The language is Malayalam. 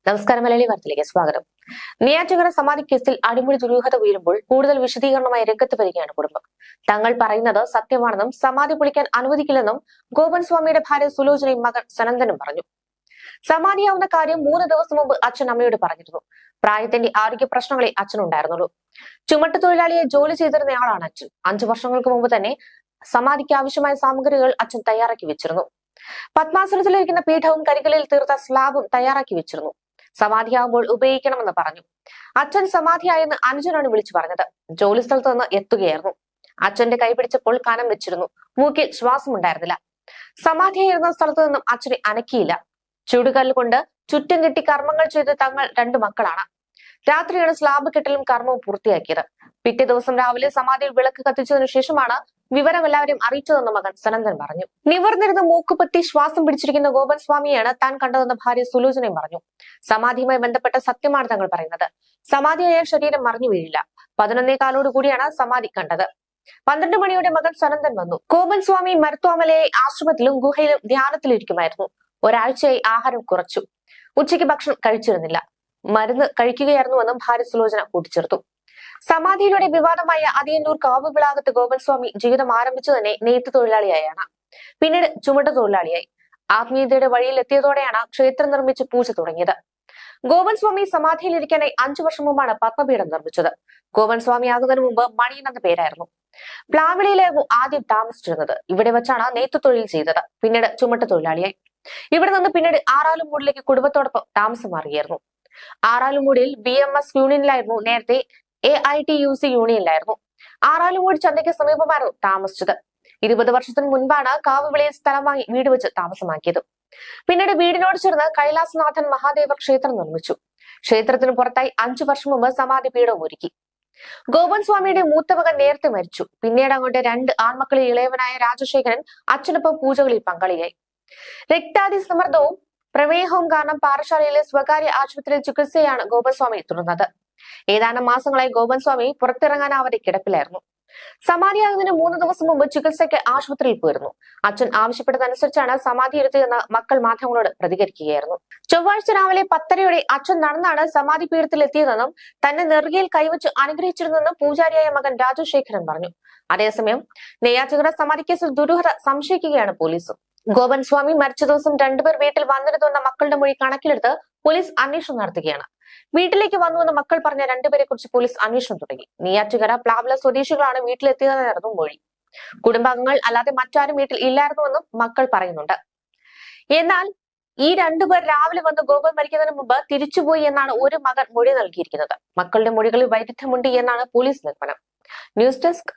നമസ്കാരം. മലയാളി വാർത്തയിലേക്ക് സ്വാഗതം. നെയ്യാറ്റിൻകര സമാധി കേസിൽ അടിമുടി ദുരൂഹത ഉയരുമ്പോൾ കൂടുതൽ വിശദീകരണമായി രംഗത്ത് വരികയാണ് കുടുംബം. തങ്ങൾ പറയുന്നത് സത്യമാണെന്നും സമാധി പൊളിക്കാൻ അനുവദിക്കില്ലെന്നും ഗോപൻ സ്വാമിയുടെ ഭാര്യ സുലോചനയും മകൻ സനന്ദനും പറഞ്ഞു. സമാധിയാവുന്ന കാര്യം 3 ദിവസം മുമ്പ് അച്ഛൻ അമ്മയോട് പറഞ്ഞിരുന്നു. പ്രായത്തിന്റെ ആരോഗ്യ പ്രശ്നങ്ങളെ അച്ഛനുണ്ടായിരുന്നുള്ളൂ. ചുമട്ടുതൊഴിലാളിയെ ജോലി ചെയ്തിരുന്നയാളാണ് അച്ഛൻ. 5 വർഷങ്ങൾക്ക് മുമ്പ് തന്നെ സമാധിക്ക് ആവശ്യമായ സാമഗ്രികൾ അച്ഛൻ തയ്യാറാക്കി വെച്ചിരുന്നു. പത്മാസനത്തിലിരിക്കുന്ന പീഠവും കരികലിൽ തീർത്ത സ്ലാബും തയ്യാറാക്കി വെച്ചിരുന്നു. സമാധിയാകുമ്പോൾ ഉപയോഗിക്കണമെന്ന് പറഞ്ഞു. അച്ഛൻ സമാധിയായെന്ന് അനുജനാണ് വിളിച്ചു പറഞ്ഞത്. ജോലി സ്ഥലത്ത് നിന്ന് എത്തുകയായിരുന്നു. അച്ഛന്റെ കൈ പിടിച്ചപ്പോൾ കനം വെച്ചിരുന്നു. മൂക്കിൽ ശ്വാസമുണ്ടായിരുന്നില്ല. സമാധിയായിരുന്ന സ്ഥലത്ത് നിന്നും അച്ഛനെ അനക്കിയില്ല. ചുടുകല്ല് കൊണ്ട് ചുറ്റും കെട്ടി കർമ്മങ്ങൾ ചെയ്ത് തങ്ങൾ 2 മക്കളാണ്. രാത്രിയാണ് സ്ലാബ് കെട്ടലും കർമ്മവും പൂർത്തിയാക്കിയത്. പിറ്റേ ദിവസം രാവിലെ സമാധിയിൽ വിളക്ക് കത്തിച്ചതിനു ശേഷമാണ് വിവരം എല്ലാവരെയും അറിയിച്ചതെന്ന് മകൻ സനന്ദൻ പറഞ്ഞു. നിവർന്നിരുന്ന് മൂക്കുപൊത്തി ശ്വാസം പിടിച്ചിരിക്കുന്ന ഗോപൻ സ്വാമിയാണ് താൻ കണ്ടതെന്ന് ഭാര്യ സുലോചനയും പറഞ്ഞു. സമാധിയുമായി ബന്ധപ്പെട്ട സത്യമാണ് തങ്ങൾ പറയുന്നത്. സമാധിയായ ശരീരം മറിഞ്ഞു വീഴില്ല. 11 കൂടിയാണ് സമാധി കണ്ടത്. 12 മണിയോടെ മകൻ സനന്ദൻ വന്നു. ഗോപൻ സ്വാമി മരുത്വാമലയെ ആശ്രമത്തിലും ഗുഹയിലും ധ്യാനത്തിലിരിക്കുമായിരുന്നു. ഒരാഴ്ചയായി ആഹാരം കുറച്ചു. ഉച്ചയ്ക്ക് ഭക്ഷണം കഴിച്ചിരുന്നില്ല. മരുന്ന് കഴിക്കുകയായിരുന്നുവെന്നും ഭാര്യ സുലോചന കൂട്ടിച്ചേർത്തു. സമാധിയിലൂടെ വിവാദമായ അതിയന്നൂർ കാവുവിളാകത്ത് ഗോപൻ സ്വാമി ജീവിതം ആരംഭിച്ചു തന്നെ നെയ്ത്ത് തൊഴിലാളിയായാണ്. പിന്നീട് ചുമട്ട് തൊഴിലാളിയായി. ആത്മീയതയുടെ വഴിയിൽ എത്തിയതോടെയാണ് ക്ഷേത്രം നിർമ്മിച്ച് പൂജ തുടങ്ങിയത്. ഗോപൻ സ്വാമി സമാധിയിലിരിക്കാനായി 5 വർഷം മുമ്പാണ് പത്മപീഠം നിർമ്മിച്ചത്. ഗോപൻ സ്വാമി ആകുന്നതിന് മുമ്പ് മണിയൻ എന്ന പേരായിരുന്നു. പ്ലാവിളിയിലായിരുന്നു ആദ്യം താമസിച്ചിരുന്നത്. ഇവിടെ വെച്ചാണ് നെയ്ത്ത് തൊഴിൽ ചെയ്തത്. പിന്നീട് ചുമട്ട് തൊഴിലാളിയായി. ഇവിടെ നിന്ന് പിന്നീട് ആറാലുംമൂടിലേക്ക് കുടുംബത്തോടൊപ്പം താമസം മാറുകയായിരുന്നു. ആറാലുംമൂടിയിൽ BMS യൂണിയനിലായിരുന്നു. നേരത്തെ AITUC യൂണിയനിലായിരുന്നു. ആറാലുംമൂടി ചന്തയ്ക്ക് സമീപമായിരുന്നു താമസിച്ചത്. 20 വർഷത്തിന് മുൻപാണ് കാവുവിളയിൽ സ്ഥലം വാങ്ങി വീട് വെച്ച് താമസമാക്കിയത്. പിന്നീട് വീടിനോട് ചേർന്ന് കൈലാസനാഥൻ മഹാദേവ ക്ഷേത്രം നിർമ്മിച്ചു. ക്ഷേത്രത്തിന് പുറത്തായി 5 വർഷം മുമ്പ് സമാധി പീഠം ഒരുക്കി. ഗോപൻ സ്വാമിയുടെ മൂത്ത മകൻ നേരത്തെ മരിച്ചു. പിന്നീട് അങ്ങോട്ട് 2 ആൺമക്കളിൽ ഇളയവനായ രാജശേഖരൻ അച്ഛനൊപ്പം പൂജകളിൽ പങ്കാളിയായി. രക്താതി സമ്മർദ്ദവും പ്രമേഹവും കാരണം പാറശാലയിലെ സ്വകാര്യ ആശുപത്രിയിൽ ചികിത്സയാണ് ഗോപൻ സ്വാമി തുടർന്നത്. ഏതാനും മാസങ്ങളായി ഗോപൻ സ്വാമി പുറത്തിറങ്ങാനാവാതെ കിടപ്പിലായിരുന്നു. സമാധിയാകുന്നതിന് 3 ദിവസം മുമ്പ് ചികിത്സയ്ക്ക് ആശുപത്രിയിൽ പോയിരുന്നു. അച്ഛൻ ആവശ്യപ്പെട്ടതനുസരിച്ചാണ് സമാധി ഇരുത്തിയെന്ന് മക്കൾ മാധ്യമങ്ങളോട് പ്രതികരിക്കുകയായിരുന്നു. ചൊവ്വാഴ്ച രാവിലെ 10:30 അച്ഛൻ നടന്നാണ് സമാധി പീഠത്തിൽ എത്തിയതെന്നും തന്നെ നെറുകയിൽ കൈവച്ച് അനുഗ്രഹിച്ചിരുന്നെന്നും പൂജാരിയായ മകൻ രാജശേഖരൻ പറഞ്ഞു. അതേസമയം നെയ്യാറ്റിൻകര സമാധി കേസിൽ ദുരൂഹത സംശയിക്കുകയാണ് പോലീസും. ഗോപൻ സ്വാമി മരിച്ച ദിവസം 2 പേർ വീട്ടിൽ വന്നിരുന്നുവെന്ന മക്കളുടെ മൊഴി കണക്കിലെടുത്ത് പോലീസ് അന്വേഷണം നടത്തുകയാണ്. വീട്ടിലേക്ക് വന്നുവെന്ന് മക്കൾ പറഞ്ഞ 2 പേരെ കുറിച്ച് പോലീസ് അന്വേഷണം തുടങ്ങി. നെയ്യാറ്റിൻകര പ്ലാവില സ്വദേശികളാണ് വീട്ടിലെത്തിയതെന്നായിരുന്നു മൊഴി. കുടുംബാംഗങ്ങൾ അല്ലാതെ മറ്റാരും വീട്ടിൽ ഇല്ലായിരുന്നുവെന്നും മക്കൾ പറയുന്നുണ്ട്. എന്നാൽ ഈ 2 പേർ രാവിലെ വന്ന് ഗോപൻ മരിക്കുന്നതിന് മുമ്പ് തിരിച്ചുപോയി എന്നാണ് ഒരു മകൻ മൊഴി നൽകിയിരിക്കുന്നത്. മക്കളുടെ മൊഴികളിൽ വൈരുദ്ധ്യമുണ്ട് എന്നാണ് പോലീസ് നിഗമനം. News desk